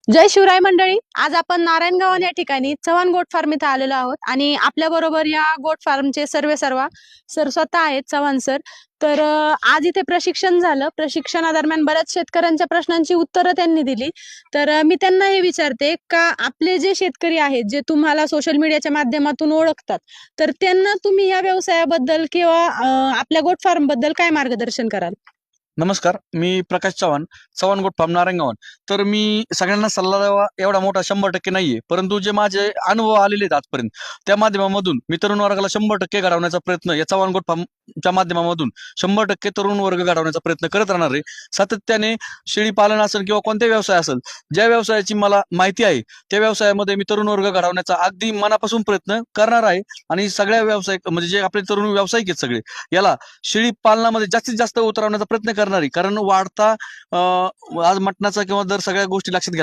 जय शिवराय मंडळी. आज आपण नारायणगाव या ठिकाणी चव्हाण गोट फार्म इथे आलेलो आहोत आणि आपल्या बरोबर या गोट फार्मचे सर्व सर स्वतः आहेत, चव्हाण सर. तर आज इथे प्रशिक्षण झालं. प्रशिक्षणादरम्यान बऱ्याच शेतकऱ्यांच्या प्रश्नांची उत्तरं त्यांनी दिली. तर मी त्यांना हे विचारते का आपले जे शेतकरी आहेत, जे तुम्हाला सोशल मीडियाच्या माध्यमातून ओळखतात, तर त्यांना तुम्ही या व्यवसायाबद्दल किंवा आपल्या गोट फार्म बद्दल काय मार्गदर्शन कराल? नमस्कार, मी प्रकाश चव्हाण, चव्हाण गोट फार्म नारायणगावन. तर मी सगळ्यांना सल्ला द्यावा एवढा मोठा 100% नाहीये, परंतु जे माझे अनुभव आलेले आहेत आजपर्यंत त्या माध्यमामधून मी तरुण वर्गाला 100% घडवण्याचा प्रयत्न या चव्हाण गोट फार्मच्या माध्यमामधून 100% तरुण वर्ग घडवण्याचा प्रयत्न करत राहणार आहे. सातत्याने शेळी पालन असेल किंवा कोणत्या व्यवसाय असेल, ज्या व्यवसायाची मला माहिती आहे त्या व्यवसायामध्ये मी तरुण वर्ग घडवण्याचा अगदी मनापासून प्रयत्न करणार आहे. आणि सगळ्या व्यावसायिक म्हणजे जे आपले तरुण व्यावसायिक आहेत सगळे, याला शेळी पालनामध्ये जास्तीत जास्त उतरवण्याचा प्रयत्न करणारी, कारण वाढता आज मटणाचा किंवा दर सगळ्या गोष्टी लक्षात घेता